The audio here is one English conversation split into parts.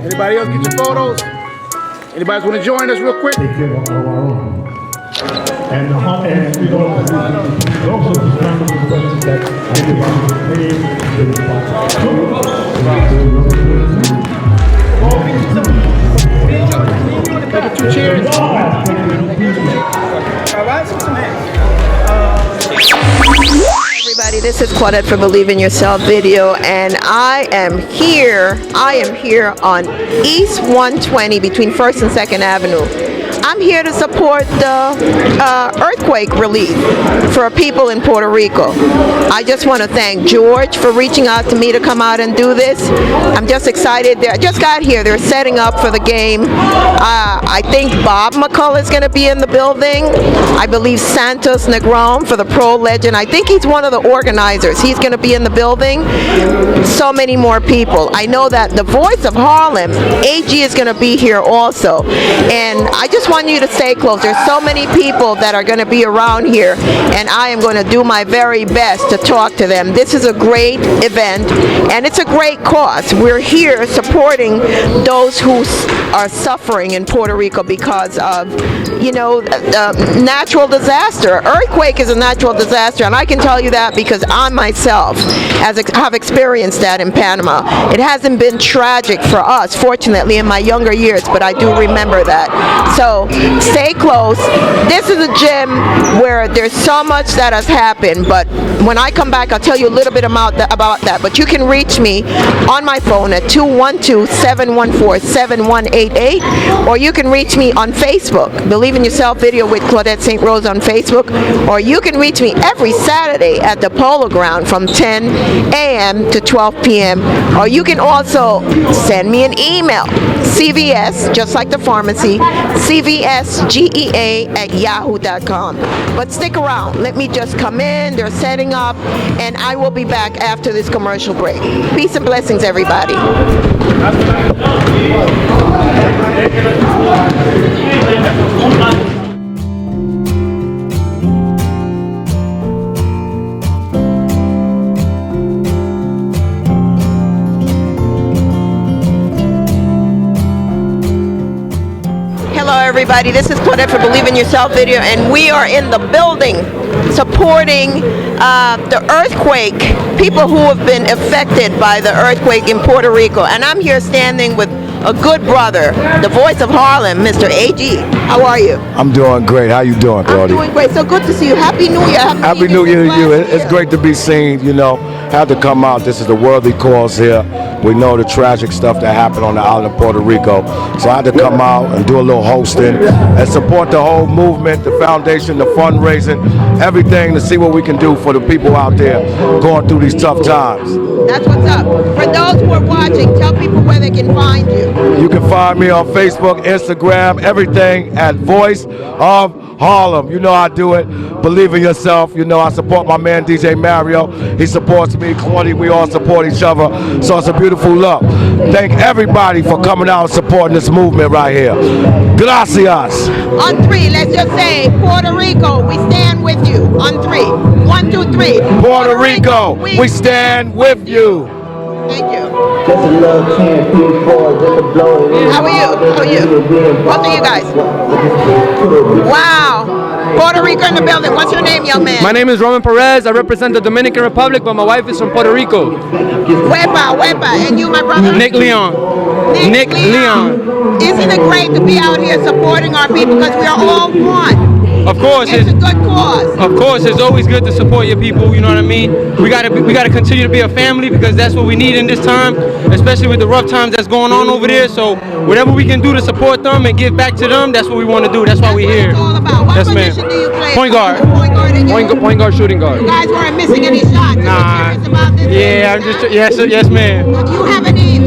Anybody else get your photos? Anybody want to join us real quick? And you know, also the questions that Two cheers. Everybody, this is Claudette for Believe in Yourself video, and I am here on East 120 between 1st and 2nd Avenue. I'm here to support the earthquake relief for people in Puerto Rico. I just want to thank George for reaching out to me to come out and do this. I'm just excited. I just got here. They're setting up for the game. I think Bob McCullough is going to be in the building. I believe Santos Negron for the Pro Legend. I think he's one of the organizers. He's going to be in the building. So many more people. I know that the Voice of Harlem, AG, is going to be here also. And I just want you to stay close. There's so many people that are going to be around here, and I am going to do my very best to talk to them. This is a great event, and it's a great cause. We're here supporting those who are suffering in Puerto Rico because of, you know, natural disaster. Earthquake is a natural disaster, and I can tell you that because I myself have experienced that in Panama. It hasn't been tragic for us, fortunately, in my younger years, but I do remember that. So stay close. This is a gym where there's so much that has happened, but when I come back, I'll tell you a little bit about that. But you can reach me on my phone at 212-714-7188, or you can reach me on Facebook, Believe in Yourself video with Claudette St. Rose on Facebook, or you can reach me every Saturday at the Polo Ground from 10 a.m. to 12 p.m., or you can also send me an email, CVS, just like the pharmacy, CVSGEA@yahoo.com. But stick around. Let me just come in. They're setting up, and I will be back after this commercial break. Peace and blessings, everybody. Hello everybody, this is Claudette for Believe in Yourself video, and we are in the building supporting the earthquake, people who have been affected by the earthquake in Puerto Rico. And I'm here standing with a good brother, the Voice of Harlem, Mr. AG. How are you? I'm doing great. How you doing, Claudia? I'm doing great. So good to see you. Happy New Year. Happy New Year to you. It's great to be seen, you know. Had to come out. This is a worthy cause here. We know the tragic stuff that happened on the island of Puerto Rico. So I had to come out and do a little hosting and support the whole movement, the foundation, the fundraising, everything to see what we can do for the people out there going through these tough times. That's what's up. For those who are watching, tell people where they can find you. You can find me on Facebook, Instagram, everything at Voice of Harlem. You know I do it. Believe in yourself. You know I support my man DJ Mario. He supports me. Claudia, we all support each other. So it's a beautiful look. Thank everybody for coming out and supporting this movement right here. Gracias. On three, let's just say Puerto Rico, we stand with you. On three. 1, 2, 3. Puerto Rico, we stand with you. Thank you. Just a little chance, How are you? How are you? Both of you guys. Wow. Puerto Rico in the building. What's your name, young man? My name is Roman Perez. I represent the Dominican Republic, but my wife is from Puerto Rico. Wepa. And you, my brother? Nick Leon. Nick Leon. Isn't it great to be out here supporting our people because we are all one? Of course, it's a good cause. Of course, it's always good to support your people. You know what I mean? We gotta continue to be a family because that's what we need in this time, especially with the rough times that's going on over there. So whatever we can do to support them and give back to them, that's what we want to do. That's why we're here. It's all about. What position do you play? Point guard. Point guard, shooting guard. You guys weren't missing any shots. Nah. About this yeah, I'm just yes, ma'am. Do you have any?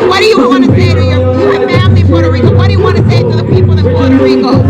What do you want to say to you have family in Puerto Rico? What do you want to say to the people in Puerto Rico?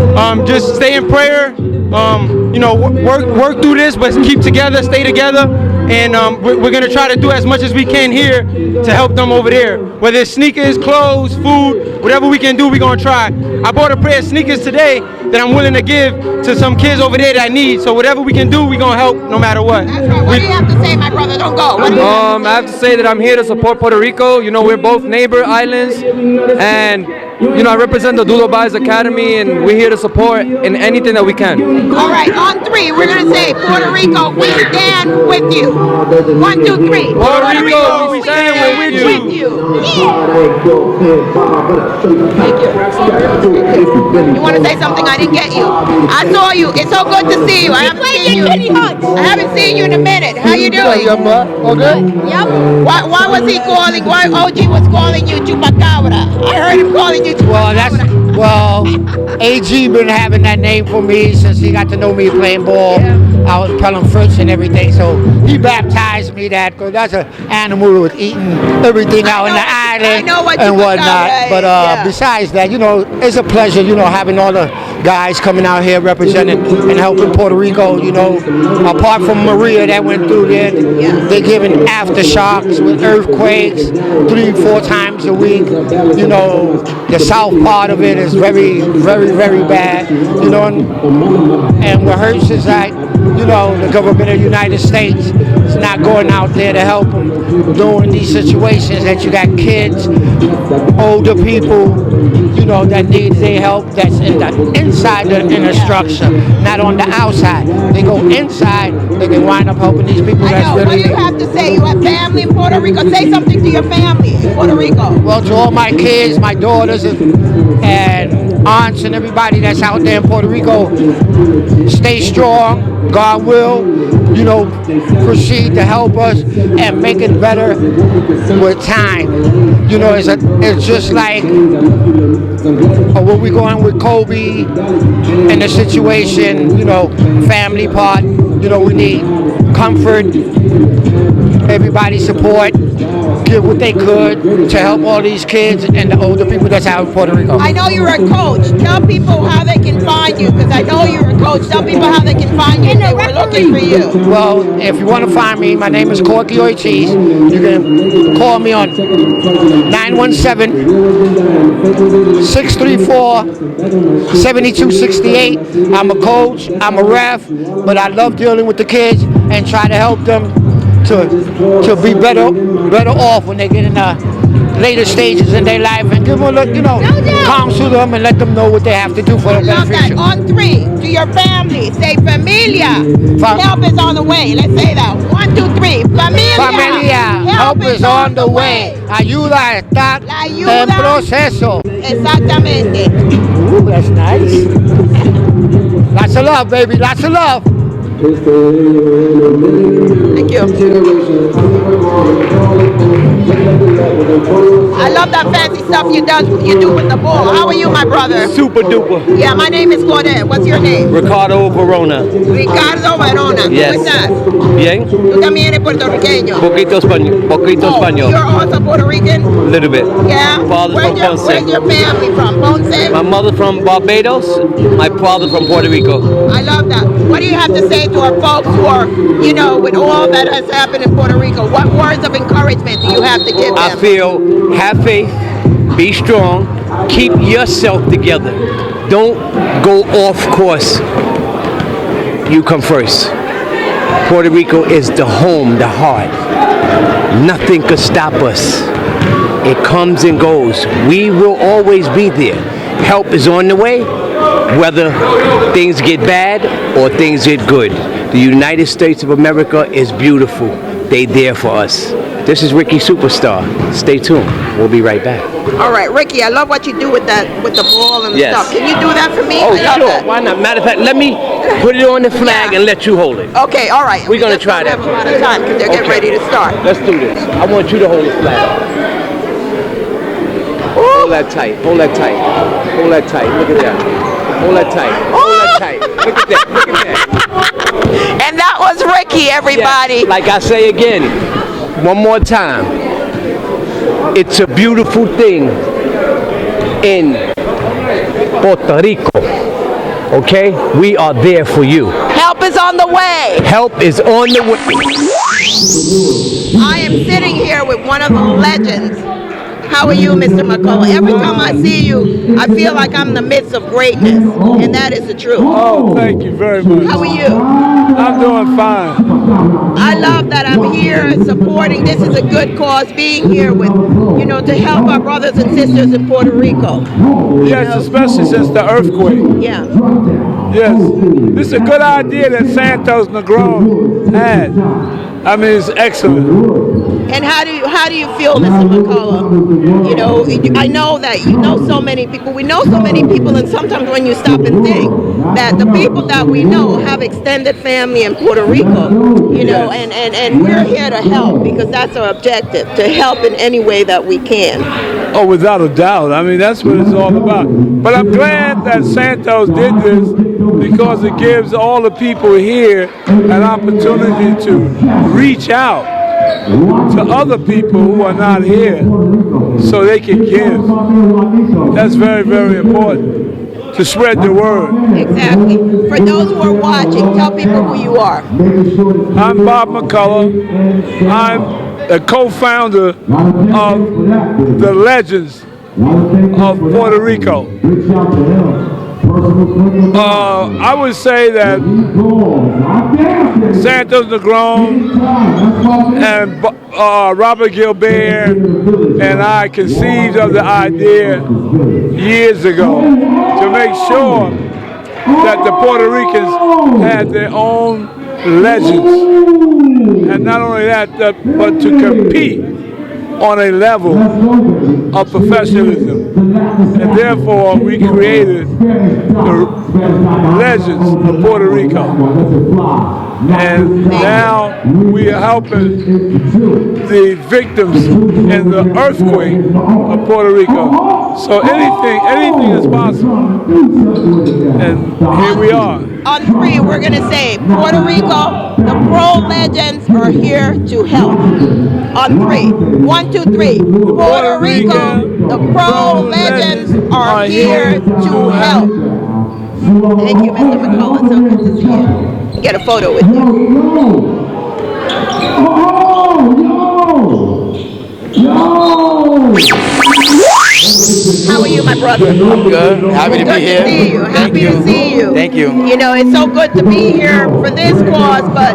just stay in prayer. You know, work through this, but keep together, stay together, and we're gonna try to do as much as we can here to help them over there. Whether it's sneakers, clothes, food, whatever we can do, we're gonna try. I bought a pair of sneakers today that I'm willing to give to some kids over there that need. So whatever we can do, we're gonna help no matter what. That's right. What do you have to say, my brother? Don't go. What do you have to say? I have to say that I'm here to support Puerto Rico. You know, we're both neighbor islands, and you know, I represent the Doodle Boys Academy, and we're here to support in anything that we can. All right, on three, we're going to say, Puerto Rico, we stand with you. 1, 2, 3. Puerto Rico, we stand with you. Thank you. You want to say something? I didn't get you. I saw you. It's so good to see you. I haven't seen you in a minute. How you doing? All good? Yep. Why was he calling? Why OG was calling you Chupacabra? I heard him calling you Chupacabra. AG been having that name for me since he got to know me playing ball. I was telling Fritz and everything, so he baptized me that, because that's an animal who was eating everything out in the island and whatnot. But besides that, you know, it's a pleasure, you know, having all the guys coming out here representing and helping Puerto Rico. You know, apart from Maria that went through there, they're giving aftershocks with earthquakes 3-4 times a week. You know, the south part of it is very, very, very bad. You know, and what hurts is that, you know, the government of the United States is not going out there to help them during these situations that you got kids, older people, you know, that need their help, that's inside the inner structure, not on the outside. They go inside, they can wind up helping these people. I know. What do you have to say? You have family in Puerto Rico. Say something to your family in Puerto Rico. Well, to all my kids, my daughters, and aunts and everybody that's out there in Puerto Rico, stay strong. God will, you know, proceed to help us and make it better with time. You know, it's just like what we're going with Kobe and the situation, you know, family part, you know, we need comfort, everybody support, give what they could to help all these kids and the older people that's out in Puerto Rico. I know you're a coach. Tell people how they can find you, because I know you're a coach. Tell people how they can find you if they were looking for you. Well, if you want to find me, my name is Corky Ortiz. You can call me on 917-634-7268. I'm a coach, I'm a ref, but I love dealing with the kids and try to help them to be better off when they get in the later stages in their life, and give them a look, you know, counsel them and let them know what they have to do for their better future. On three, to your family, say familia. Help is on the way. Let's say that. 1, 2, 3. Familia, help is on the way. Ayuda está en proceso. Exactamente. Ooh, that's nice. Lots of love, baby. Lots of love. Thank you. I love that fancy stuff you do with the ball. How are you, my brother? Super duper. Yeah, my name is Claudette. What's your name? Ricardo Verona. Ricardo Verona. Yes. ¿Cómo estás? Bien. Tú también eres puertorriqueño. Poquito español. You're also Puerto Rican? A little bit. Yeah. Father from Ponce. Where's your family from? Ponce? My mother from Barbados. My father from Puerto Rico. I love that. What do you have to say to our folks who are, you know, with all that has happened in Puerto Rico? What words of encouragement do you have to give them? I feel, have faith, be strong, keep yourself together. Don't go off course. You come first. Puerto Rico is the home, the heart. Nothing could stop us. It comes and goes. We will always be there. Help is on the way, whether things get bad or things get good. The United States of America is beautiful. They there for us. This is Ricky Superstar. Stay tuned. We'll be right back. All right, Ricky, I love what you do with the ball and Yes. stuff. Can you do that for me? Oh, I love sure. that. Why not? Matter of fact, let me put it on the flag and let you hold it. Okay, all right. We're gonna just try don't that. have a lot of time because they're getting ready to start. Let's do this. I want you to hold the flag. Hold that tight. Hold that tight. Hold that tight. Look at that. Hold that tight. Hold that tight. Look at that. Look at that. And that was Ricky, everybody. Yes. Like I say again, one more time. It's a beautiful thing in Puerto Rico. Okay? We are there for you. Help is on the way. Help is on the way. I am sitting here with one of the legends. How are you, Mr. McCullough? Every time I see you, I feel like I'm in the midst of greatness, and that is the truth. Oh, thank you very much. How are you? I'm doing fine. I love that I'm here supporting. This is a good cause, being here with, to help our brothers and sisters in Puerto Rico. Yes, especially since the earthquake. Yeah. Yes. This is a good idea that Santos Negron had. I mean, it's excellent. And how do you feel, Mr. McCullough? I know that you know so many people. We know so many people, and sometimes when you stop and think that the people that we know have extended family in Puerto Rico, and we're here to help because that's our objective, to help in any way that we can. Oh, without a doubt. I mean, that's what it's all about. But I'm glad that Santos did this because it gives all the people here an opportunity to reach out to other people who are not here so they can give. That's very, very important to spread the word. Exactly. For those who are watching, tell people who you are. I'm Bob McCullough. I'm a co-founder of the Legends of Puerto Rico. I would say that Santos Negron and Robert Gilbert and I conceived of the idea years ago to make sure that the Puerto Ricans had their own legends. And not only that, but to compete on a level of professionalism. And therefore, we created the Legends of Puerto Rico. And now we are helping the victims in the earthquake of Puerto Rico. So anything is possible. And here we are. On three, we're going to say, Puerto Rico, the pro legends are here to help. On three. 1, 2, 3. Puerto Rico, the pro legends are here to help. Thank you, Mr. McCullough. So good to see you. Get a photo with you. How are you, my brother? I'm good. Happy to be here. Good to see you. Happy to see you. Thank you. It's so good to be here for this cause, but,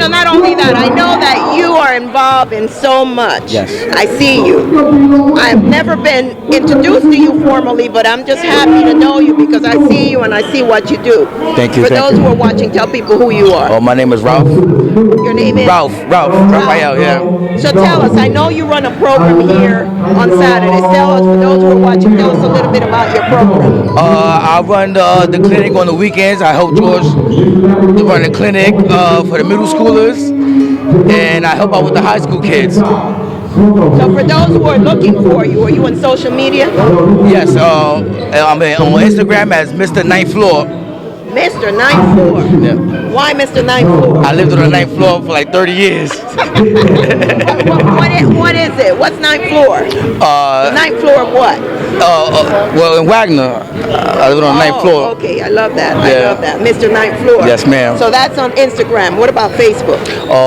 not only that, I know that you are involved in so much. Yes. I see you. I've never been introduced to you formally, but I'm just happy to know you because I see you and I see what you do. Thank you. For those who are watching, tell people who you are. Oh, my name is Ralph. Your name is? Ralph Raphael, yeah. So tell us, I know you run a program here on Saturdays. Tell us, for those who are watching, tell us a little bit about your program. I run the clinic on the weekends. I help George to run the clinic for the middle schoolers, and I help out with the high school kids. So for those who are looking for you, are you on social media? Yes, I'm on Instagram as Mr. Ninth Floor. Mr. Ninth Floor. Yeah. Why Mr. Ninth Floor? I lived on the 9th floor for like 30 years. What is it? What's ninth floor? The ninth floor of what? Well, in Wagner, I live on the 9th floor. Okay, I love that. Yeah. I love that. Mr. Ninth Floor. Yes, ma'am. So that's on Instagram. What about Facebook?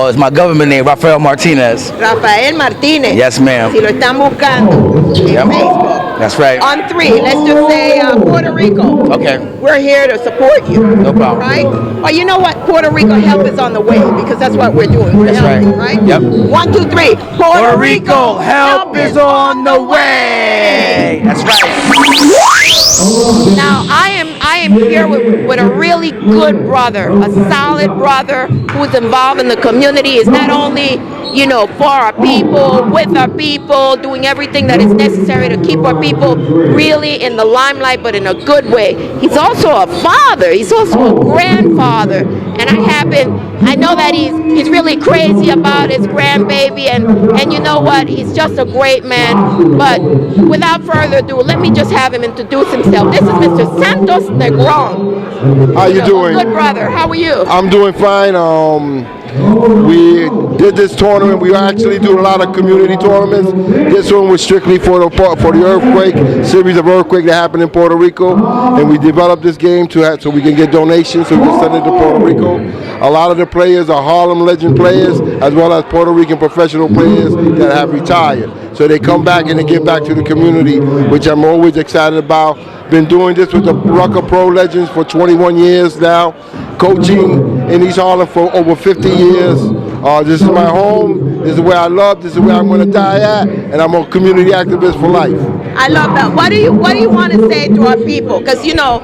It's my government name, Rafael Martinez. Rafael Martinez. Yes, ma'am. Si lo están buscando en Yep. Facebook. That's right. On three, let's just say Puerto Rico. Okay. We're here to support you. No problem. Right? Well, you know what? Puerto Rico help is on the way because that's what we're doing. We're That's helping, right. right? Yep. 1, 2, 3. Puerto Rico, help is on the way. That's right. Now, I am here with a really good brother, a solid brother who's involved in the community. Is not only, for our people, with our people, doing everything that is necessary to keep our people really in the limelight, but in a good way. He's also a father. He's also a grandfather. And I know that he's really crazy about his grandbaby, and you know what? He's just a great man. But without further ado, let me just have him introduce himself. This is Mr. Santos Negron. How you doing? Good brother. How are you? I'm doing fine. We did this tournament. We actually do a lot of community tournaments. This one was strictly for the earthquake, series of earthquake that happened in Puerto Rico, and we developed this game so we can get donations so we can send it to Puerto Rico. A lot of the players are Harlem Legend players as well as Puerto Rican professional players that have retired. So they come back and they give back to the community, which I'm always excited about. Been doing this with the Rucker Pro Legends for 21 years now, coaching in East Harlem for over 50 years. This is my home, this is where I love, this is where I'm going to die at, and I'm a community activist for life. I love that. What do you want to say to our people? Because, you know,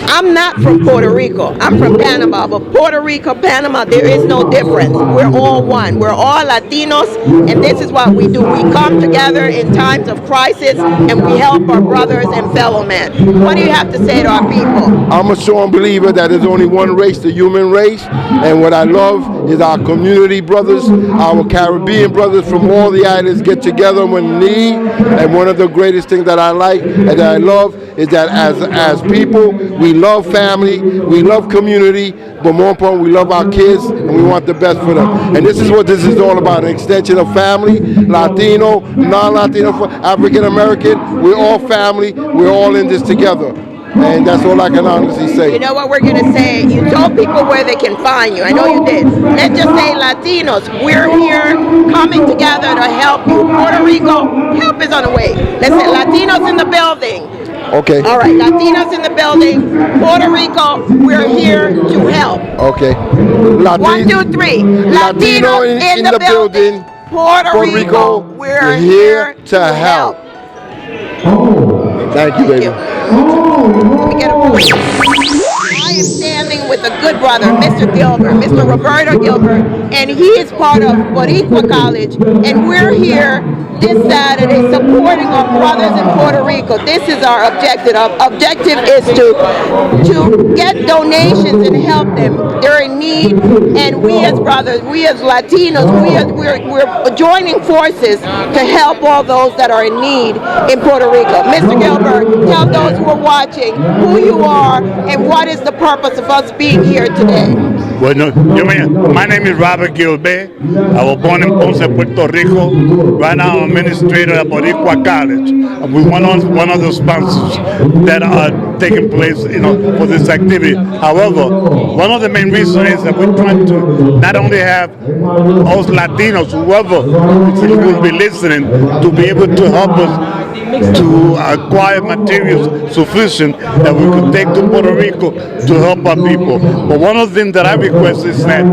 I'm not from Puerto Rico. I'm from Panama, but Puerto Rico, Panama, there is no difference. We're all one. We're all Latinos, and this is what we do. We come together in times of crisis, and we help our brothers and fellow men. What do you have to say to our people? I'm a strong believer that there's only one race, the human race, and what I love is our community brothers, our Caribbean brothers from all the islands get together when need, and one of the greatest things that I like and that I love is that as people, we love family, we love community, but more important, we love our kids and we want the best for them. And this is what this is all about, an extension of family, Latino, non-Latino, African American, we're all family, we're all in this together. And that's all I can honestly say. You know what we're going to say? You told people where they can find you. I know you did. Let's just say Latinos, we're here coming together to help you. Puerto Rico, help is on the way. Let's say Latinos in the building. Okay. All right, Latinos in the building. Puerto Rico, we're here to help. Okay. 1, 2, 3. Latino in the building. Puerto Rico, we're here to help. Thank you, baby. Let me get a photo. I am standing with a good brother, Mr. Gilbert, Mr. Roberto Gilbert, and he is part of Boricua College, and we're here this Saturday supporting our brothers in Puerto Rico. This is our objective. Our objective is to get donations and help them. They're in need, and we as brothers, we as Latinos, we're joining forces to help all those that are in need in Puerto Rico. Mr. Gilbert, tell those who are watching who you are and what is the purpose of us being here today. Bueno, my name is Robert Gilbert. I was born in Ponce, Puerto Rico. Right now I'm administrator at Boricua College. We're one of the sponsors that are taking place, for this activity. However, one of the main reasons is that we're trying to not only have us Latinos, whoever will be listening, to be able to help us to acquire materials sufficient that we could take to Puerto Rico to help our people. But one of the things that I request is that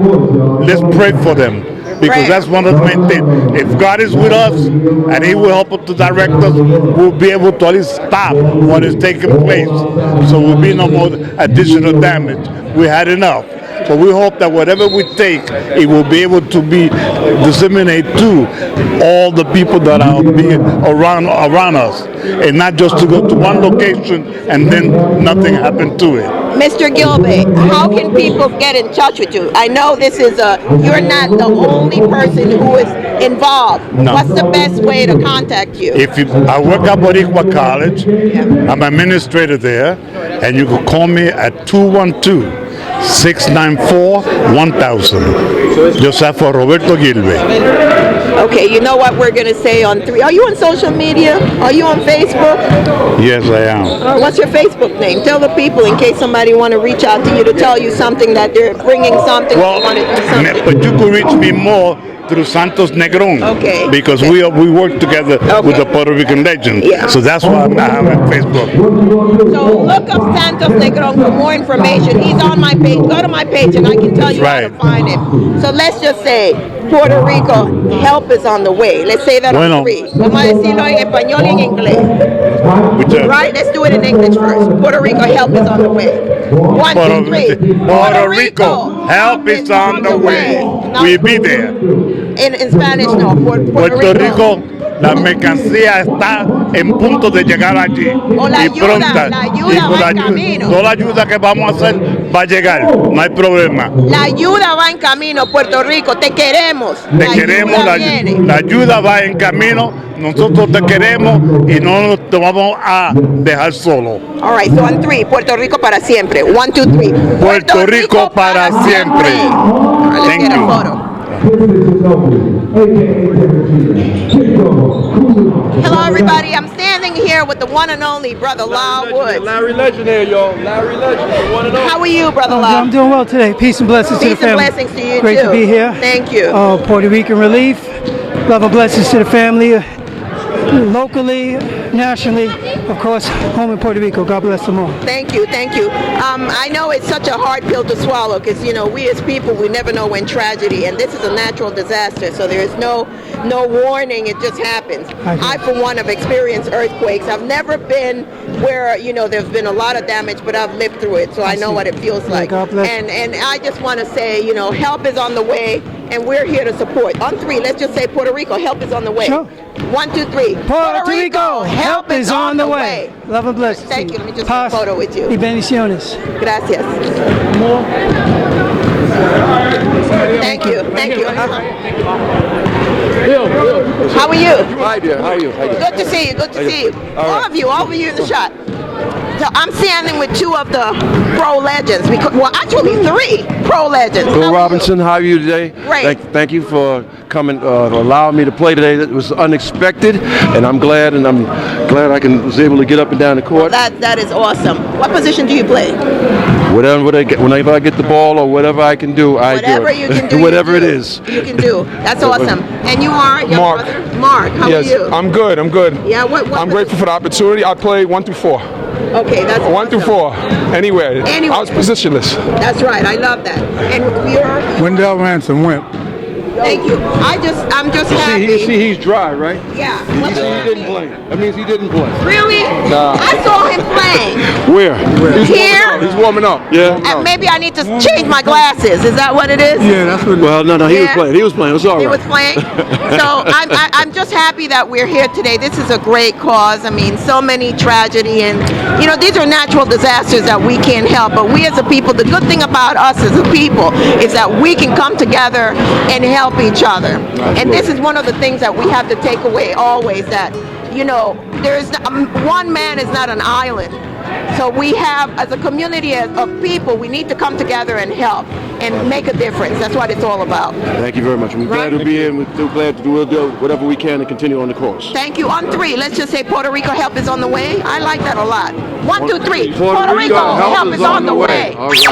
let's pray for them, because that's one of the main things. If God is with us and He will help us to direct us, we'll be able to at least stop what is taking place. So we'll be no more additional damage. We had enough. So we hope that whatever we take, it will be able to be disseminated to all the people that are being around us, and not just to go to one location and then nothing happened to it. Mr. Gilbert, how can people get in touch with you? I know you're not the only person who is involved. No. What's the best way to contact you? I work at Boricua College. Yeah. I'm administrator there, and you can call me at 212-694-1000. Just ask for Roberto Gilbert. Okay, you know what we're going to say on 3. Are you on social media? Are you on Facebook? Yes, I am. What's your Facebook name? Tell the people in case somebody want to reach out to you to tell you something, that they're bringing something, they want to do something. But you could reach me more through Santos Negron, because we work together with the Puerto Rican legend. Yeah. So that's why I'm on Facebook. So look up Santos Negron for more information. He's on my page. Go to my page and I can tell you how to find him. So let's just say Puerto Rico, help is on the way. Let's say that on 3. Vamos a decirlo en español y en inglés. Right? Let's do it in English first. Puerto Rico, help is on the way. 1, 2, 3. Puerto Rico, help is on the way. We'll be there. In Spanish, no. Puerto Rico, la mercancía está en punto de llegar allí. La ayuda va en camino. Toda la ayuda que vamos a hacer va a llegar, no hay problema. La ayuda va en camino, Puerto Rico, te queremos. Te queremos, la ayuda va en camino, nosotros te queremos y no te vamos a dejar solo. All right, so on 3, Puerto Rico para siempre. 1, 2, 3. Puerto Rico para siempre. All right, let's get a photo. Hello, everybody. I'm standing here with the one and only Brother Lyle Woods. Larry Legend here, y'all. Larry Legend, the one and only. How are you, Brother Lyle? I'm doing well today. Peace and blessings to the Peace and family. blessings to you, Great too. to be here. Thank you. Puerto Rican relief. Love and blessings to the family. Locally, nationally, of course, home in Puerto Rico. God bless them all. Thank you, thank you. I know it's such a hard pill to swallow because, you know, we as people, we never know when tragedy, and this is a natural disaster, so there is no warning, it just happens. I, for one, have experienced earthquakes. I've never been where, you know, there's been a lot of damage, but I've lived through it, so I know what it feels like. God bless. And I just want to say, you know, help is on the way, and we're here to support. On three, let's just say Puerto Rico, help is on the way. Sure. 1, 2, 3. Puerto Rico, help is on the way. Love and blessings. Thank you. Let me just take a photo with you. Y bendiciones. Gracias. Thank you. Thank you. How are you? Hi there. How are you? Good to see you. Good to see you. All of you in the shot. So I'm standing with two of the pro legends. Well, actually 3 pro legends. Bill Robinson, how are you today? Great. Thank you for coming, allowing me to play today. It was unexpected, and I'm glad I was able to get up and down the court. That is awesome. What position do you play? Whenever I get the ball or whatever I can do, I do. Whatever you can do. Whatever it is. You can do. That's awesome. And you are your Mark. brother? Mark, how Yes, are you? I'm good. Yeah, what I'm grateful for the opportunity. I play 1 through 4. Okay, that's 1 through 4. Anywhere. I was positionless. That's right. I love that. And you're Wendell Ransom went. Thank you. I'm just happy. He's dry, right? Yeah. He didn't play. That means he didn't play. Really? Nah. I saw him playing. Where? Here? He's warming up. Yeah. And maybe I need to change my glasses. Is that what it is? Yeah, that's what. Well, no, he was Yeah. playing. He was playing. It was all right. He was playing. So I'm just happy that we're here today. This is a great cause. I mean, so many tragedy, and you know, these are natural disasters that we can't help. But we as a people, the good thing about us as a people is that we can come together and help each other. And this is one of the things that we have to take away always, that, you know, there's one man is not an island. So we have, as a community of people, we need to come together and help and make a difference. That's what it's all about. Thank you very much. We're glad to be here, and we're still glad to do whatever we can to continue on the course. Thank you. On 3, let's just say Puerto Rico help is on the way. I like that a lot. 1, 2, 3. Puerto Rico help is on the way. All right.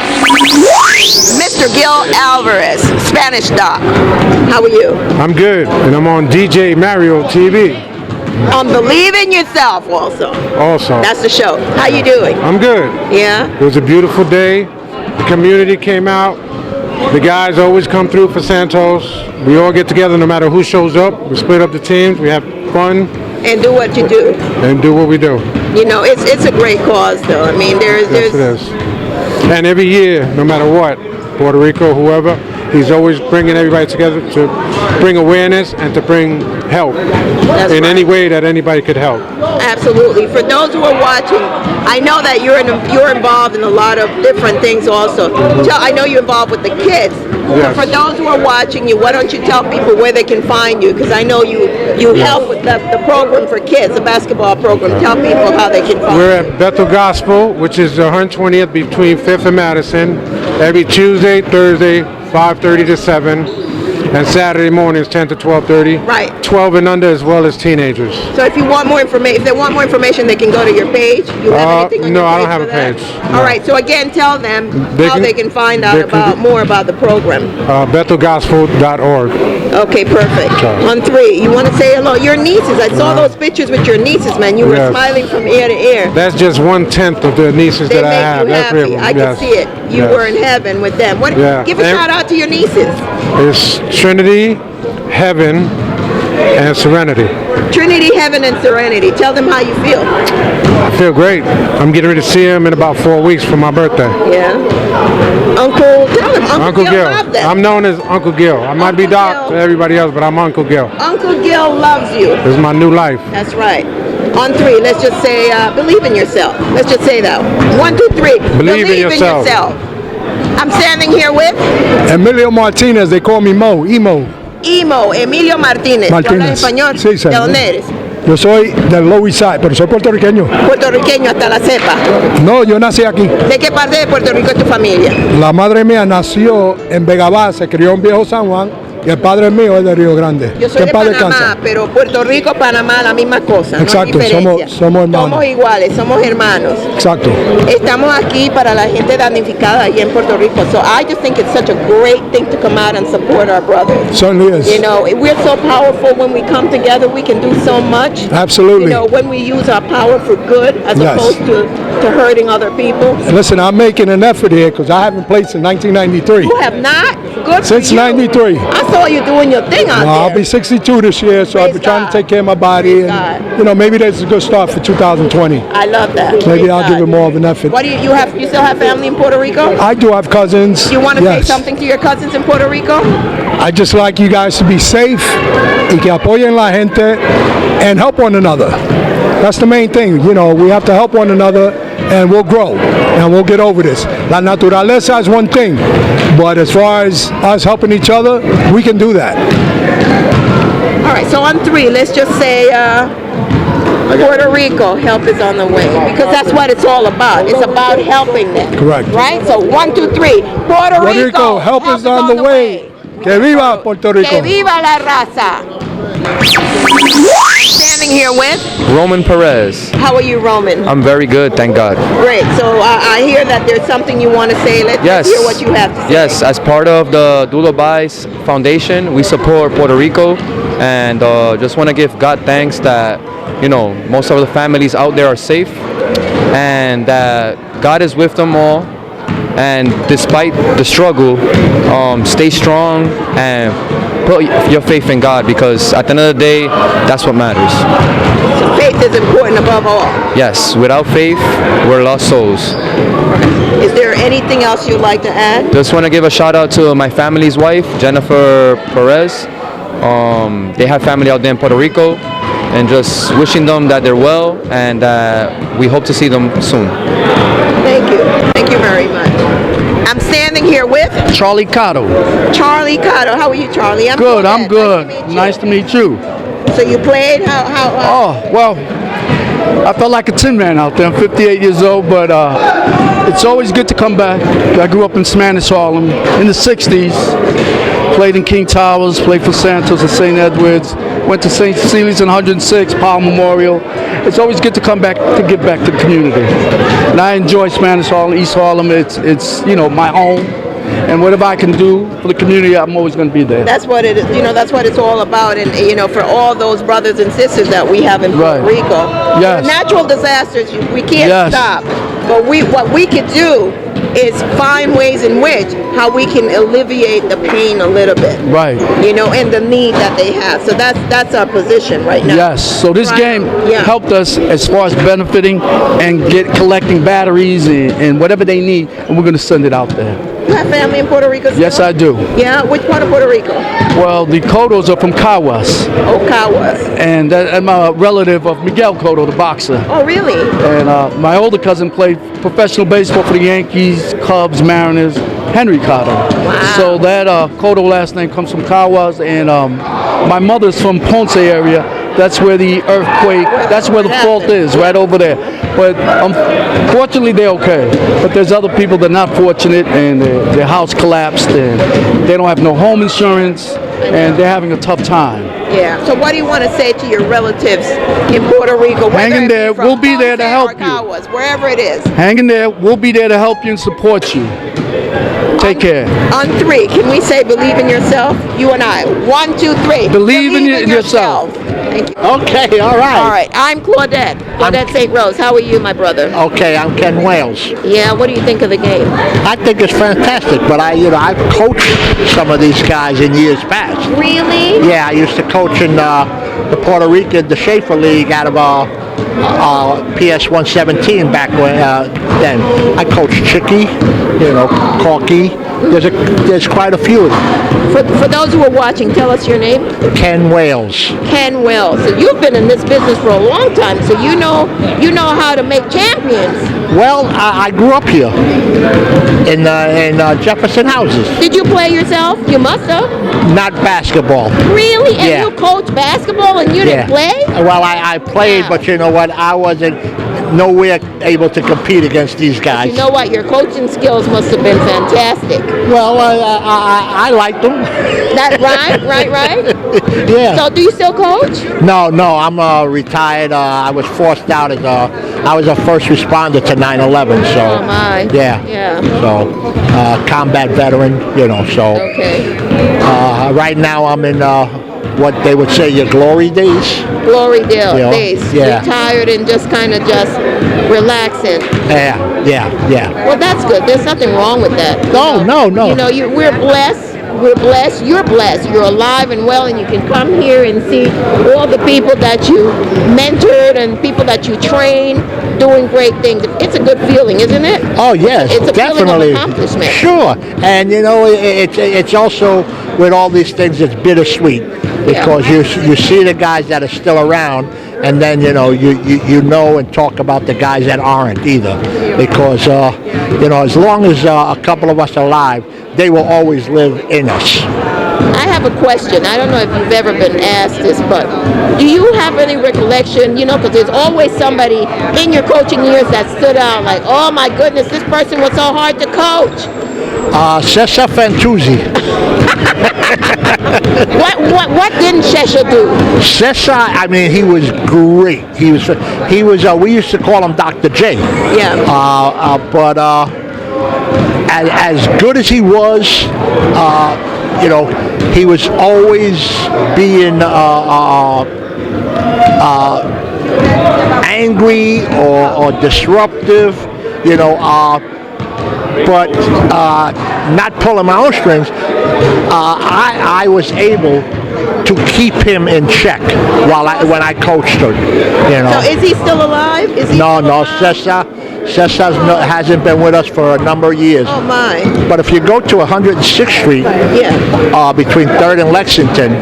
Mr. Gil Alvarez, Spanish Doc. How are you? I'm good, and I'm on DJ Mario TV. On Believe in Yourself also. Also. That's the show. How you doing? I'm good. Yeah? It was a beautiful day. The community came out. The guys always come through for Santos. We all get together no matter who shows up. We split up the teams. We have fun. And do what you do. And do what we do. You know, it's a great cause though. I mean, Yes, it is. And every year, no matter what, Puerto Rico, whoever, he's always bringing everybody together to bring awareness and to bring help in any way that anybody could help. Absolutely. For those who are watching, I know that you're involved in a lot of different things also. I know you're involved with the kids. Yes. For those who are watching you, why don't you tell people where they can find you? Because I know you help with the program for kids, the basketball program. Tell people how they can find We're you. at Bethel Gospel, which is 120th between 5th and Madison, every Tuesday, Thursday, 5:30 to 7, and Saturday mornings 10 to 12:30. Right. 12 and under, as well as teenagers. So if you want more information, if they want more information, they can go to your page. You have anything on no, your page I don't have for a that? page. All right. So again, tell them how they can find out they can more about the program. BethelGospel.org. Okay, perfect. Sorry. On 3, you want to say hello? Your nieces. I saw those pictures with your nieces, man. You were Yes. smiling from ear to ear. That's just 1/10 of the nieces They that I make have. you That's three of happy. them. I can Yes. see it. You Yes. were in heaven with them. What? Yeah. Give a And- shout out to your nieces. It's Trinity, Heaven, and Serenity. Trinity, Heaven, and Serenity. Tell them how you feel. I feel great. I'm getting ready to see him in about 4 weeks for my birthday. Yeah. Uncle, tell them. Uncle Gil Gil. loved them. I'm known as Uncle Gil. I might be Uncle Doc Gil. to everybody else, but I'm Uncle Gil. Uncle Gil loves you. This is my new life. That's right. On 3, let's just say, believe in yourself. Let's just say that. 1, 2, 3. Believe in yourself. I'm standing here with Emilio Martinez, they call me Mo, Emo. Emilio Martínez. ¿Tú hablas español? Sí, ¿De señor. dónde eres? Yo soy del Lower East Side, pero soy puertorriqueño. Puertorriqueño hasta la cepa. No, yo nací aquí. ¿De qué parte de Puerto Rico es tu familia? La madre mía nació en Vega Baja, se crió en Viejo San Juan, y el padre mío es de Río Grande. Yo soy Que de paz Panamá, descanse. pero Puerto Rico, Panamá, la misma cosa. Exacto, no hay diferencia. somos hermanos. Somos iguales, somos hermanos. Exacto. Estamos aquí para la gente damnificada aquí en Puerto Rico. So I just think it's such a great thing to come out and support our brothers. Certainly is. You know, we're so powerful when we come together. We can do so much. Absolutely. You know, when we use our power for good as Yes. opposed to hurting other people. And listen, I'm making an effort here because I haven't played since 1993. You have not? Good Since for you. 93. I saw you doing your thing out I'll there. be 62 this year, so I've been trying to take care of my body. And, you know, maybe that's a good start for 2020. I love that. Maybe Praise I'll God. give it more of an effort. What do you have? You still have family in Puerto Rico? I do have cousins. You want to say yes. something to your cousins in Puerto Rico? I just like you guys to be safe y que apoyen la gente and help one another. That's the main thing. You know, we have to help one another and we'll grow and we'll get over this. La naturaleza is one thing, but as far as us helping each other, we can do that. All right, so on three, let's just say Puerto Rico, help is on the way. Because that's what it's all about. It's about helping them. Correct. Right? So 1, 2, 3. Puerto Rico, help is on the way. Que viva Puerto Rico. Que viva la raza. I'm standing here with, Roman Perez. how are you, Roman? I'm very good, thank God. Great. So I hear that there's something you want to say. Let's hear what you have to say. Yes, as part of the Dudo Bais Foundation, we support Puerto Rico, and just want to give God thanks that, you know, most of the families out there are safe, and that God is with them all. And despite the struggle, stay strong and put your faith in God, because at the end of the day, that's what matters. So faith is important above all. Yes, without faith, we're lost souls. Is there anything else you'd like to add? Just want to give a shout out to my family's wife, Jennifer Perez. They have family out there in Puerto Rico, and just wishing them that they're well, and we hope to see them soon. Thank you. Thank you very much. I'm standing here with Charlie Cotto. Charlie Cotto. How are you, Charlie? Good, I'm good. Nice to meet you. So you played? How? Oh, well, I felt like a tin man out there. I'm 58 years old, but it's always good to come back. I grew up in Spanish Harlem in the 60s. Played in King Towers, played for Santos and St. Edwards. Went to St. Cecilia's in 106, Powell Memorial. It's always good to come back to give back to the community. And I enjoy Spanish Harlem, East Harlem. It's you know, my home. And whatever I can do for the community, I'm always going to be there. That's what it is. You know, that's what it's all about. And you know, for all those brothers and sisters that we have in Puerto Rico, Yes. natural disasters we can't Yes. stop. But what we could do is find ways in which how we can alleviate the pain a little bit. Right. You know, and the need that they have. So that's our position right now. Yes. So this game helped us as far as benefiting and collecting batteries and whatever they need, and we're going to send it out there. You have family in Puerto Rico still? Yes, I do. Yeah? Which part of Puerto Rico? Well, the Cottos are from Caguas. Oh, Caguas. And I'm a relative of Miguel Cotto, the boxer. Oh, really? And my older cousin played professional baseball for the Yankees, Cubs, Mariners, Henry Cotto. Wow. So that Cotto last name comes from Caguas, and my mother's from Ponce area. That's where the earthquake, that's where the fault is, right over there. But fortunately, they're okay. But there's other people that are not fortunate, and their house collapsed, and they don't have no home insurance, and they're having a tough time. Yeah. So what do you want to say to your relatives in Puerto Rico? Hang in there. We'll be there to help you. Caguas, wherever it is. Hang in there. We'll be there to help you and support you. Take care. On three, can we say believe in yourself? You and I. 1, 2, 3. Believe in yourself. Thank you. Okay, all right. All right. I'm Claudette. Claudette St. Rose. How are you, my brother? Okay, I'm Ken Wales. Yeah. What do you think of the game? I think it's fantastic, but I've coached some of these guys in years past. Really? Yeah, I used to coach in the Puerto Rican, the Schaefer League out of PS 117 back then. I coached Chicky, Corky. There's quite a few of them. For those who are watching, tell us your name. Ken Wales. Ken Wells. So you've been in this business for a long time, so you know how to make champions. Well, I grew up here in Jefferson houses. Did you play yourself? You must have. Not basketball. Really? And Yeah. you coach basketball and you didn't play? Well, I played, but you know what? I wasn't. nowhere able to compete against these guys. You know what? Your coaching skills must have been fantastic. Well, I liked them. That right. Yeah. So, do you still coach? No, I'm retired. I was forced out as I was a first responder to 9/11. So. Oh my. Yeah. So, combat veteran. So. Okay. Right now, I'm in what they would say your glory days. Glory days. Yeah. Retired and just kind of just relaxing. Yeah. Well, that's good. There's nothing wrong with that. No. You know, we're blessed. We're blessed. You're blessed. You're alive and well, and you can come here and see all the people that you mentored and people that you train doing great things. It's a good feeling, isn't it? Oh yes, it's a definitely. Feeling of accomplishment. Sure, and it's also with all these things, it's bittersweet because you see the guys that are still around. And then you know and talk about the guys that aren't either, because as long as a couple of us are alive, they will always live in us. I have a question. I don't know if you've ever been asked this, but do you have any recollection? Because there's always somebody in your coaching years that stood out, like, oh my goodness, this person was so hard to coach. Cesar Fantuzzi. What didn't Cesar do? Cesar, I mean, he was great. He was. We used to call him Dr. J. Yeah. But as good as he was, he was always being angry or disruptive. But not pulling my own strings. I was able to keep him in check when I coached him. So is he still alive? No, Cesar hasn't been with us for a number of years. Oh my! But if you go to 106th Street, between 3rd and Lexington,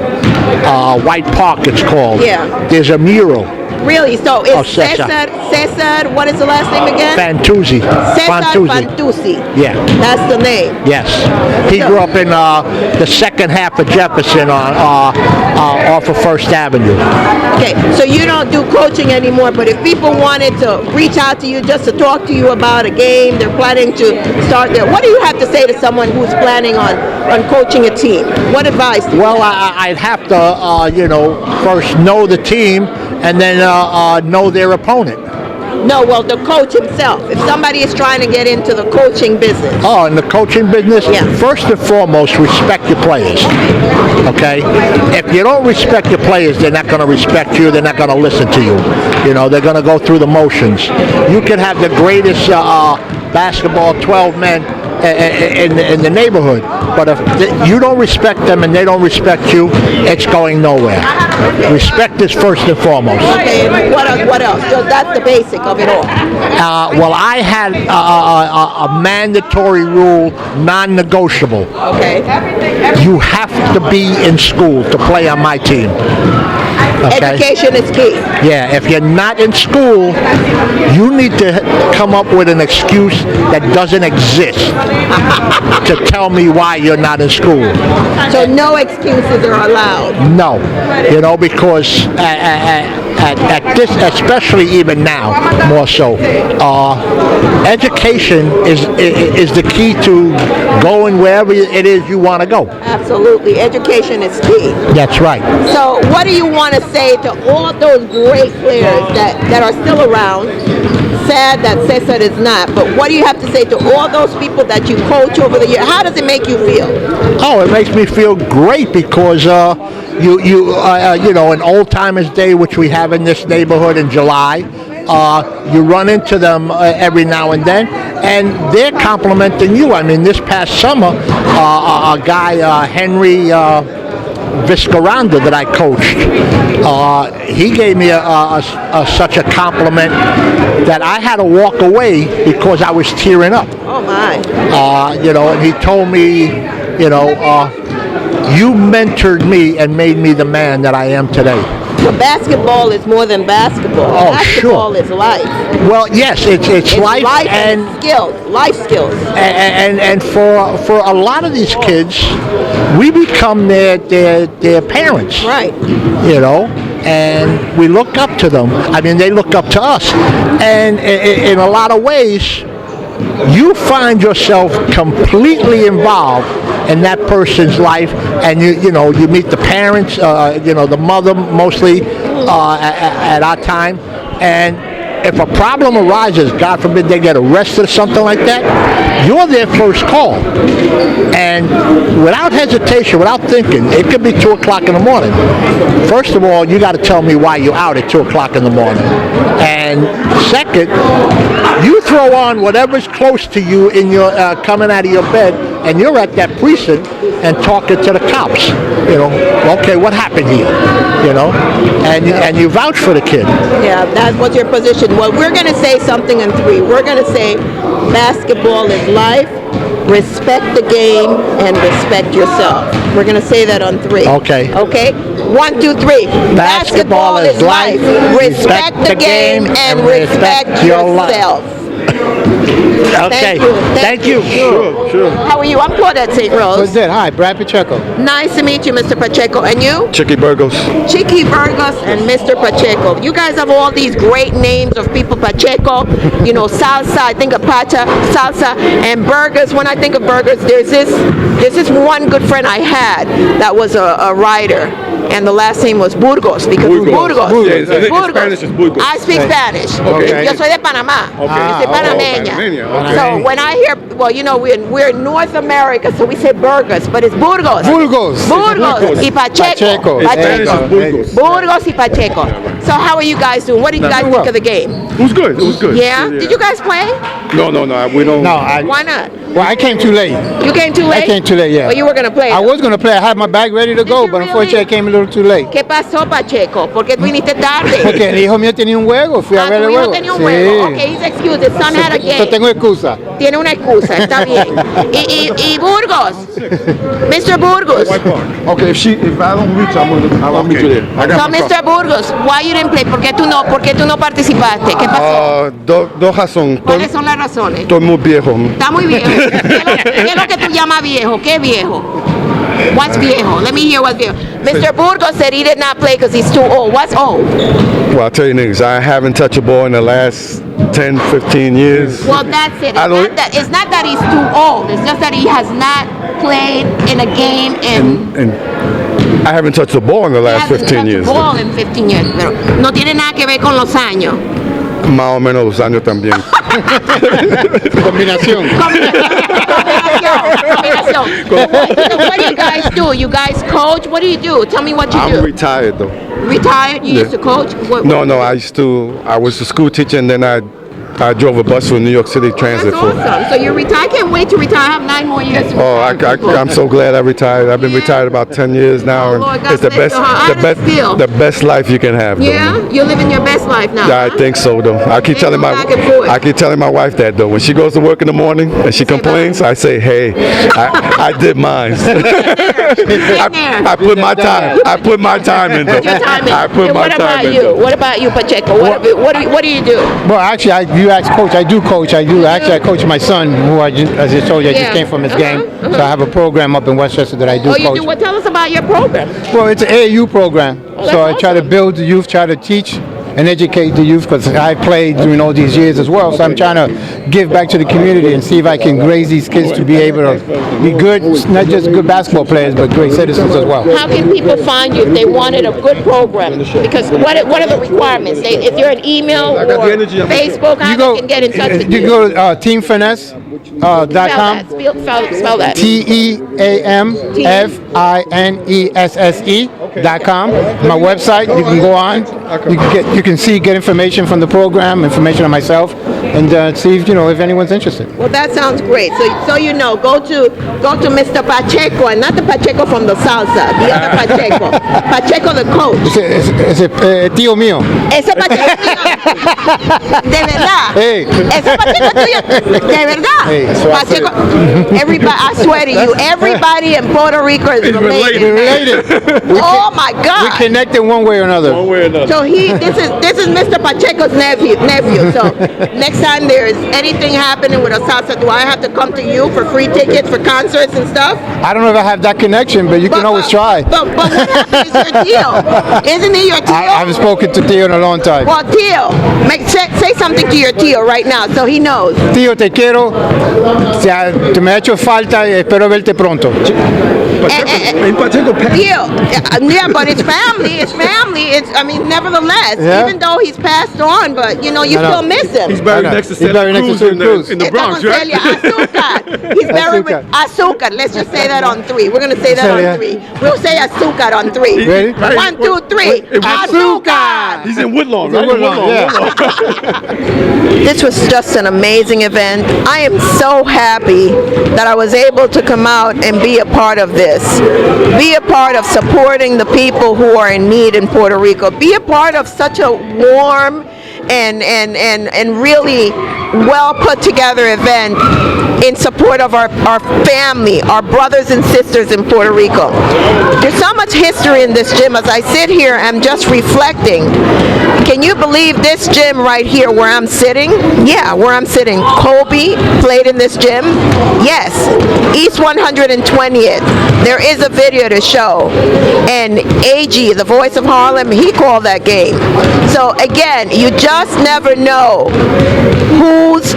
White Park it's called. Yeah. There's a mural. Really? So it's Cesar. Cesar, what is the last name again? Fantuzzi. Cesar Fantuzzi. Yeah. That's the name. Yes. He grew up in the second half of Jefferson off of First Avenue. Okay, so you don't do coaching anymore, but if people wanted to reach out to you just to talk to you about a game, they're planning to start there, what do you have to say to someone who's planning on coaching a team? What advice do you have? I'd have to, first know the team and then know their opponent. No, well, the coach himself. If somebody is trying to get into the coaching business. Oh, in the coaching business? Yeah. First and foremost, respect your players. Okay? If you don't respect your players, they're not going to respect you. They're not going to listen to you. They're going to go through the motions. You can have the greatest basketball 12 men in the neighborhood, but if you don't respect them and they don't respect you, it's going nowhere. Respect is first and foremost. Okay, what else? So that's the basic of it all. I had a mandatory rule, non-negotiable. Okay. You have to be in school to play on my team. Okay? Education is key. Yeah, if you're not in school, you need to come up with an excuse that doesn't exist to tell me why you're not in school. So no excuses are allowed. No, because at this, especially even now, more so, education is the key to going wherever it is you want to go. Absolutely, education is key. That's right. So what do you want to say to all of those great players that are still around? Sad that Cesar is not, but what do you have to say to all those people that you coach over the years? How does it make you feel? Oh, it makes me feel great because in Old Timers Day, which we have in this neighborhood in July, you run into them every now and then, and they're complimenting you. I mean, this past summer, a guy, Henry Viscaranda, that I coached, he gave me such a compliment that I had to walk away because I was tearing up. Oh my! And he told me, you mentored me and made me the man that I am today. But basketball is more than basketball. Oh, basketball is life. Well, yes, it's life and skills, life skills. And for a lot of these kids, we become their parents. Right. and we look up to them. I mean, they look up to us. And in a lot of ways, you find yourself completely involved in that person's life, and you meet the parents, the mother mostly at our time, and if a problem arises, God forbid they get arrested or something like that, you're their first call. And without hesitation, without thinking, it could be 2 o'clock in the morning. First of all, you got to tell me why you're out at 2 o'clock in the morning. And second, you throw on whatever's close to you in your coming out of your bed, and you're at that precinct and talking to the cops. Okay, what happened here? And you vouch for the kid. Yeah, that was your position. Well, we're going to say something in 3. We're going to say basketball is life, respect the game, and respect yourself. We're going to say that on 3. Okay. Okay? 1, 2, 3. Basketball is life, respect the game, and respect yourself. Okay. Thank you. Sure. How are you? I'm Claudette St. Rose. What's that? Hi, Brad Pacheco. Nice to meet you, Mr. Pacheco. And you? Chicky Burgos. Chicky Burgos and Mr. Pacheco. You guys have all these great names of people. Pacheco, salsa. I think of pata, salsa, and burgers. When I think of burgers, there's this one good friend I had that was a writer. And the last name was Burgos, because Burgos. Yes, I think in Spanish is Burgos. I speak Spanish. Okay. Yo soy de Panamá. Yo soy panameña. Okay. So when I hear, we're in North America, so we say burgers, but it's Burgos. Burgos. Burgos y Pacheco. In Spanish is Burgos. Burgos y Pacheco. So how are you guys doing? What did you guys think of the game? It was good. It was good. Yeah? Did you guys play? No, we don't. No, Why not? Well, I came too late. You came too late? I came too late, yeah. Well, you were going to play. I was going to play. I had my bag ready to go, but unfortunately I came a little too late. ¿Qué pasó, Pacheco? ¿Por qué tú viniste tarde? Porque el hijo mío tenía un juego, fui a ver el tu hijo juego. tenía un juego. Okay, he's excused. His son had a game. Yo tengo excusa. Tiene una excusa, está bien. Y Burgos, Mr. Burgos. Okay, if I don't reach, I'll meet you there. I got So, my car. Mr. Burgos, why you didn't play? ¿Por qué tú no participaste? ¿Qué pasó? Dos razones. ¿Cuáles son las razones? Estoy muy viejo. Está muy viejo. ¿Qué es lo que tú llamas viejo? ¿Qué viejo? What's viejo? Let me hear what's viejo. Mr. Burgos said he did not play because he's too old. What's old? Well, I'll tell you niggas, I haven't touched a ball in the last 10, 15 years. Well, that's it. It's not that he's too old. It's just that he has not played in a game and I haven't touched a ball in the last 15 years. Ball in 15 years. Pero no tiene nada que ver con los años. Más o menos los años también. Combinación. What do you guys do? You guys coach? What do you do? Tell me what you do. I'm retired though. Retired? You used to coach? No, I was a school teacher and then I drove a bus for New York City Transit. That's awesome. So you're retired. I can't wait to retire. I have 9 more years to retire. I'm so glad I retired. I've been retired about 10 years now, and Lord, God it's the bless best, your heart. the best life you can have. Yeah, though. you're living your best life now. Yeah, I think so though. I keep telling my wife that though. When she goes to work in the morning and she complains, I say, hey, I did mine. I put my time. I put my time in though. I put my time in. What about you, Pacheco? What do you do? Well, actually, you asked coach. I do coach. I coach my son, who as I told you, I just came from his game. So I have a program up in Westchester that I do coach. You do? Well, tell us about your program. Well, it's an AAU program. So I try to build the youth, try to teach and educate the youth, because I played during all these years as well. So I'm trying to give back to the community and see if I can raise these kids to be able to be good, not just good basketball players, but great citizens as well. How can people find you if they wanted a good program? Because what are the requirements? If you're an email or Facebook, how they can get in touch with you? You go to teamfinesse.com. Spell that. TEAMFINESSE.com. My website. You can go on. You can get information from the program, information on myself, and see if anyone's interested. Well, that sounds great. So go to Mr. Pacheco, and not the Pacheco from the salsa, the other Pacheco. Pacheco the coach. Ese tío mío. Ese Pacheco mío. De verdad. Hey. Ese Pacheco tuyo. De verdad. Hey, Pacheco. Everybody, I swear to you, everybody in Puerto Rico is related. We're related. Oh my God. We connected one way or another. So So this is Mr. Pacheco's nephew. So next time there's anything happening with a salsa, do I have to come to you for free tickets for concerts and stuff? I don't know if I have that connection, but you can always try. But what happened is your Tio? Isn't he your Tio? I haven't spoken to Tio in a long time. Well, Tio, say something to your Tio right now so he knows. Tio, te quiero. Te me ha hecho falta y espero verte pronto. Tio, yeah, but it's family. It's family. I mean, nevertheless, even though he's passed on, but you still miss him. He's buried next to Celia Cruz in the Bronx, right? He's buried with Azúcar. Let's just say that on 3. We're gonna say that on 3. We'll say Azúcar on 3. Ready? 1, 2, 3. Azúcar. He's in Woodlawn, right? This was just an amazing event. I am so happy that I was able to come out and be a part of this. Be a part of supporting the people who are in need in Puerto Rico. Be a part of such a warm and really well put together event in support of our family, our brothers and sisters in Puerto Rico. There's so much history in this gym. As I sit here, I'm just reflecting. Can you believe this gym right here where I'm sitting? Yeah, where I'm sitting. Kobe played in this gym. Yes, East 120th. There is a video to show. And AG, the voice of Harlem, he called that game. So again, you just never know whose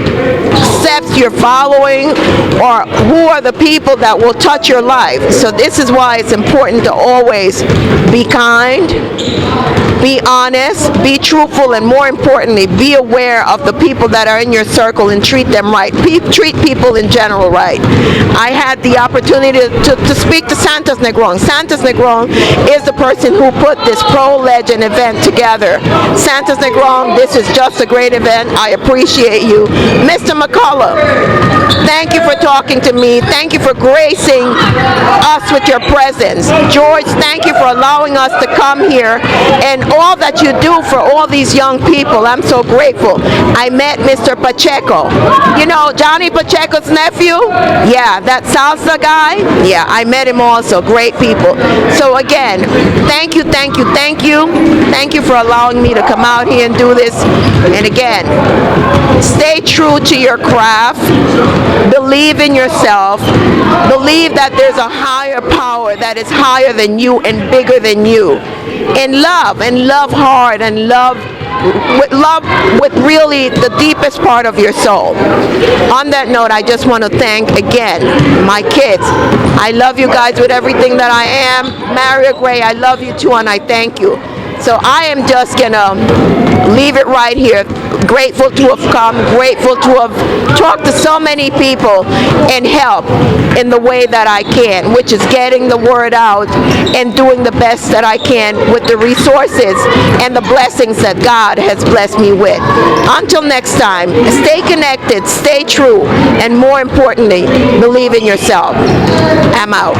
steps you're following or who are the people that will touch your life. So this is why it's important to always be kind, be honest, be truthful, and more importantly, be aware of the people that are in your circle and treat them right. Treat people in general right. I had the opportunity to speak to Santos Negron. Santos Negron is the person who put this Pro Legend event together. Santos Negron, this is just a great event. I appreciate you. Mr. McCullough, thank you for talking to me. Thank you for gracing us with your presence. George, thank you for allowing us to come here and all that you do for all these young people. I'm so grateful. I met Mr. Pacheco. You know, Johnny Pacheco's nephew? Yeah, that salsa guy? Yeah, I met him also. Great people. So again, thank you, thank you, thank you. Thank you for allowing me to come out here and do this. And again, stay true to your craft. Believe in yourself. Believe that there's a higher power that is higher than you and bigger than you. And love hard, and love with really the deepest part of your soul. On that note, I just want to thank again my kids. I love you guys with everything that I am. Maria Gray, I love you too, and I thank you. So I am just gonna leave it right here. Grateful to have come, grateful to have talked to so many people and help in the way that I can, which is getting the word out and doing the best that I can with the resources and the blessings that God has blessed me with. Until next time, stay connected, stay true, and more importantly, believe in yourself. I'm out.